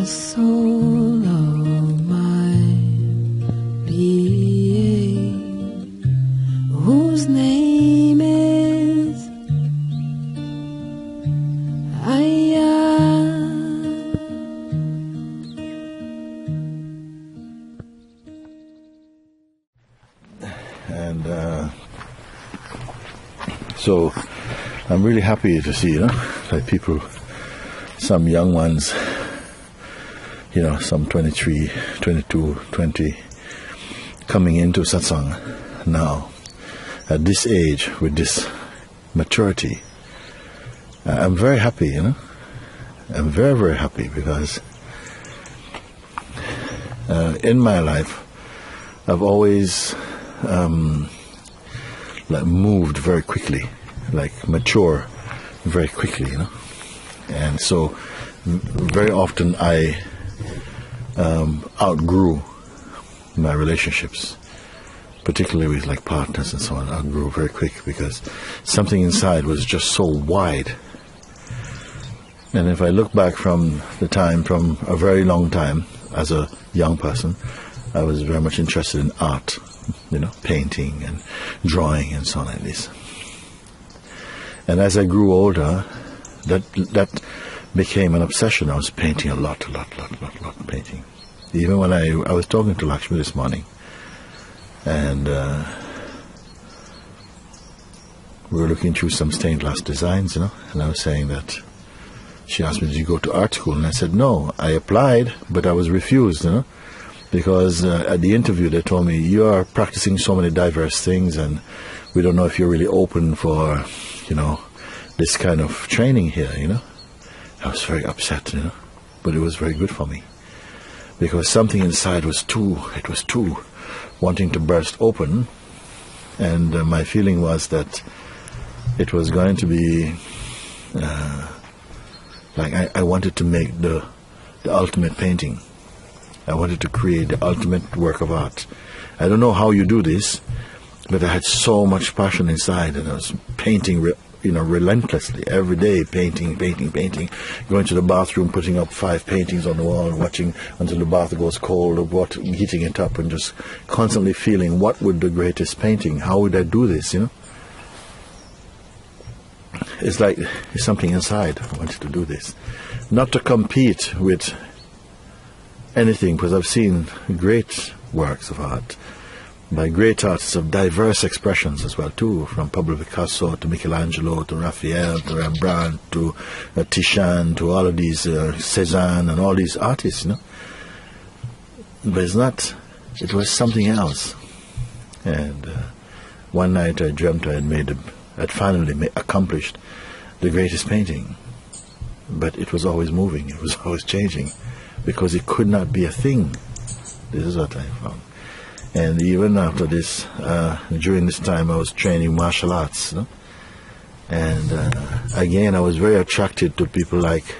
the soul of my being, whose name is I am. And so I'm really happy to see, like people, some young ones, some 23, 22, 20, coming into satsang now, at this age, with this maturity. I'm very happy, I'm very, very happy, because in my life, I've always moved very quickly, mature very quickly, And so very often I outgrew my relationships, particularly with partners and so on. I outgrew very quick because something inside was just so wide. And if I look back from a very long time as a young person, I was very much interested in art, painting and drawing and so on like this. And as I grew older, that became an obsession. I was painting a lot painting. Even when I was talking to Lakshmi this morning, and we were looking through some stained glass designs, and I was saying that, she asked me, did you go to art school? And I said, no, I applied, but I was refused, because at the interview they told me, you are practicing so many diverse things, and we don't know if you're really open for, this kind of training here, I was very upset, but it was very good for me, because something inside was too wanting to burst open, and my feeling was that it was going to be I wanted to make the ultimate painting. I wanted to create the ultimate work of art. I don't know how you do this, but I had so much passion inside, and I was painting relentlessly every day, painting, going to the bathroom, putting up 5 paintings on the wall, watching until the bath goes cold, heating it up, and just constantly feeling, what would the greatest painting, how would I do this, It's it's something inside. I wanted to do this. Not to compete with anything, because I've seen great works of art by great artists of diverse expressions as well too, from Pablo Picasso to Michelangelo to Raphael to Rembrandt to Titian to all of these Cézanne and all these artists, But it was something else. And one night I dreamt I had finally accomplished the greatest painting, but it was always moving, it was always changing, because it could not be a thing. This is what I found. And even after this, during this time, I was training martial arts, and again, I was very attracted to people like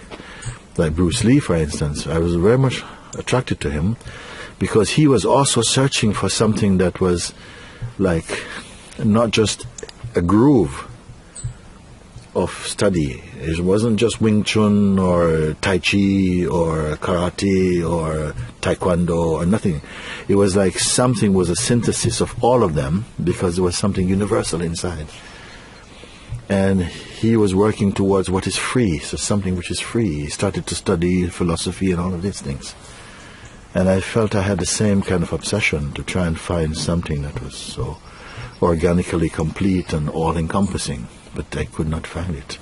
Bruce Lee, for instance. I was very much attracted to him because he was also searching for something that was not just a groove of study. It wasn't just Wing Chun or Tai Chi or Karate or Taekwondo or nothing. It was something was a synthesis of all of them, because there was something universal inside. And he was working towards what is free, so something which is free. He started to study philosophy and all of these things. And I felt I had the same kind of obsession to try and find something that was so organically complete and all-encompassing. But I could not find it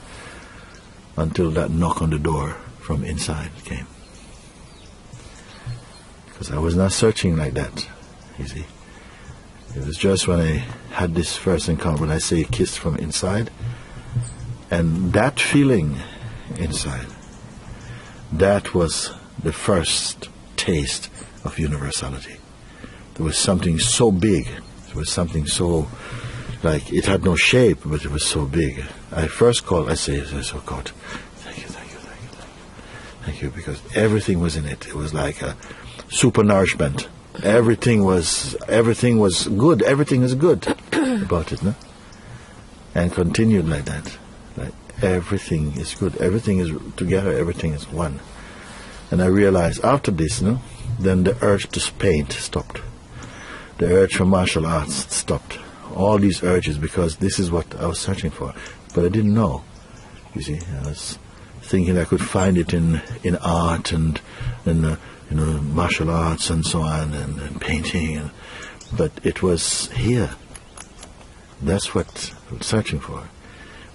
until that knock on the door from inside came. Because I was not searching like that, you see. It was just when I had this first encounter, when I say kissed from inside, and that feeling inside, that was the first taste of universality. There was something so big, there was something so, it had no shape, but it was so big. I first called, I said, oh God, thank you, because everything was in it. It was like a super nourishment. Everything was good. Everything is good about it, no? And continued like that. Everything is good. Everything is together. Everything is one. And I realized after this, then the urge to paint stopped. The urge for martial arts stopped. All these urges, because this is what I was searching for. But I didn't know. You see, I was thinking I could find it in art and martial arts and so on, and painting. But it was here. That's what I was searching for.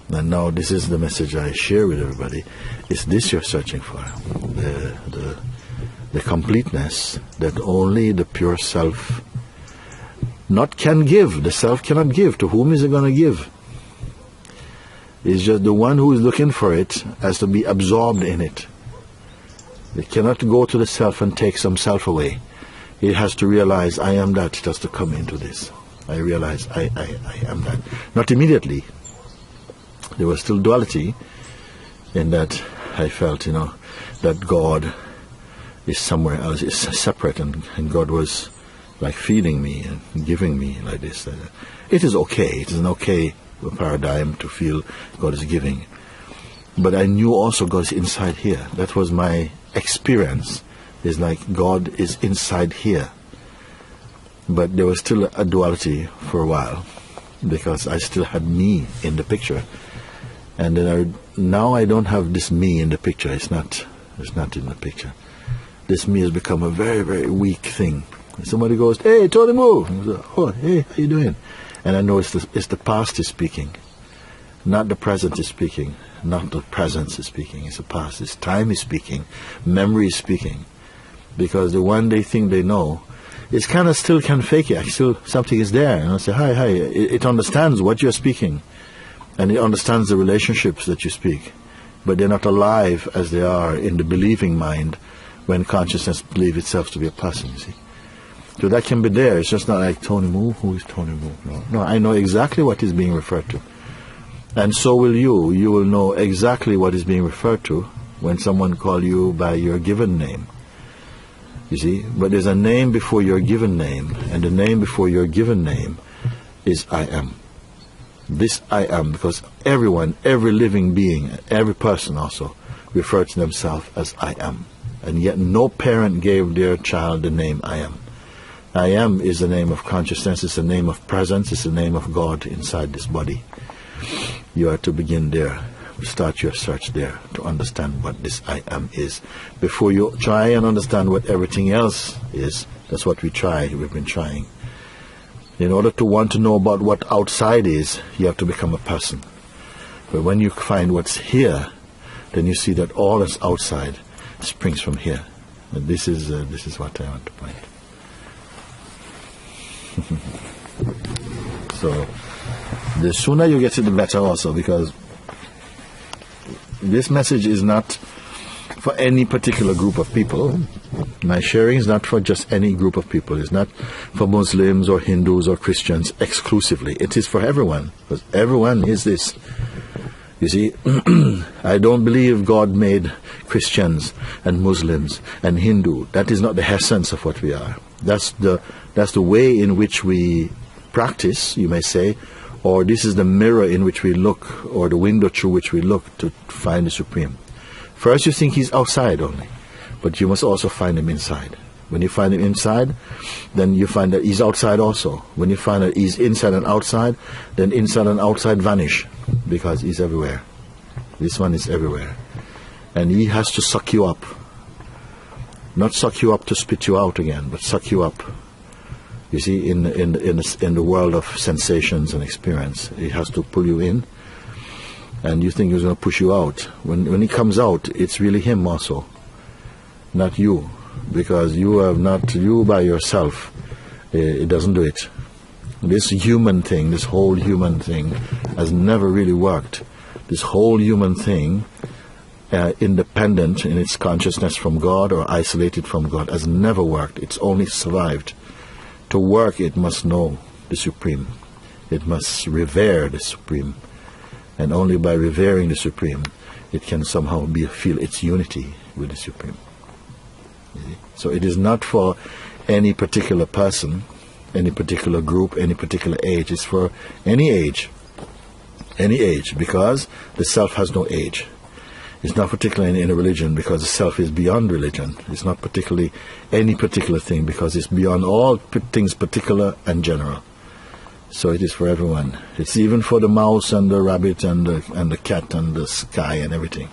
And now this is the message I share with everybody. Is this you're searching for? The completeness that only the pure self not can give. The self cannot give. To whom is it going to give? It's just the one who is looking for it has to be absorbed in it. It cannot go to the self and take some self away. It has to realize, I am that. It has to come into this. I realize I am that. Not immediately. There was still duality in that I felt, that God is somewhere else, is separate, and God was like feeding me and giving me like this. It is okay. It is an okay paradigm to feel God is giving. But I knew also God is inside here. That was my experience. It's like God is inside here. But there was still a duality for a while because I still had me in the picture. And then now I don't have this me in the picture. It's not in the picture. This me has become a very, very weak thing. Somebody goes, "Hey, Tony, move." "Oh, hey, how you doing?" And I know it's the past is speaking. Not the present is speaking. Not the presence is speaking. It's the past. It's time is speaking. Memory is speaking. Because the one they think they know, it kind of still can fake it. Still, something is there. And I say, hi. It understands what you're speaking. And it understands the relationships that you speak. But they're not alive as they are in the believing mind when consciousness believes itself to be a person, you see. So that can be there. It's just not like Tony Moo. Who is Tony Moo? No, I know exactly what is being referred to. And so will you. You will know exactly what is being referred to when someone calls you by your given name. You see? But there's a name before your given name. And the name before your given name is I am. This I am, because everyone, every living being, every person also refers to themselves as I am. And yet no parent gave their child the name I am. I am is the name of consciousness, it's the name of presence, it's the name of God inside this body. You are to begin there, start your search there to understand what this I am is. Before you try and understand what everything else is, that's what we've been trying. In order to want to know about what outside is, you have to become a person. But when you find what's here, then you see that all that's outside springs from here. And this is what I want to point. So, the sooner you get it, the better also, because this message is not for any particular group of people. My sharing is not for just any group of people. It's not for Muslims or Hindus or Christians exclusively. It is for everyone, because everyone is this. You see, I don't believe God made Christians and Muslims and Hindu. That is not the essence of what we are. That's the way in which we practice, you may say, or this is the mirror in which we look, or the window through which we look to find the Supreme. First you think he's outside only, but you must also find him inside. When you find him inside, then you find that he's outside also. When you find that he's inside and outside, then inside and outside vanish, because he's everywhere. This one is everywhere. And he has to suck you up. Not suck you up to spit you out again, but suck you up. You see, in the world of sensations and experience, he has to pull you in, and you think he's going to push you out. When he comes out, it's really him also, not you, because you have not, you by yourself, it doesn't do it. This human thing, this whole human thing has never really worked. This whole human thing, independent in its consciousness from God or isolated from God, has never worked. It's only survived. To work, it must know the Supreme. It must revere the Supreme. And only by revering the Supreme, it can somehow feel its unity with the Supreme. So it is not for any particular person, any particular group, any particular age. It's for any age, because the self has no age. It's not particularly in a religion because the self is beyond religion. It's not particularly any particular thing because it's beyond all things particular and general. So it is for everyone. It's even for the mouse and the rabbit and the cat and the sky and everything,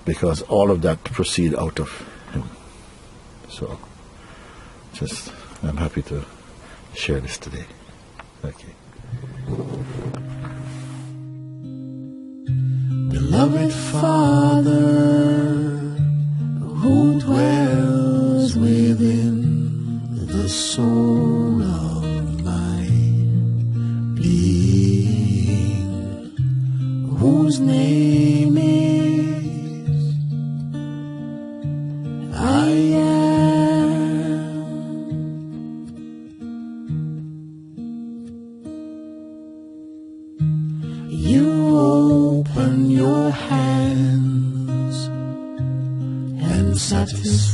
because all of that proceed out of him. So I'm happy to share this today. Okay. Beloved Father, who dwells within the soul of my being, whose name is I am. You open your hands and satisfy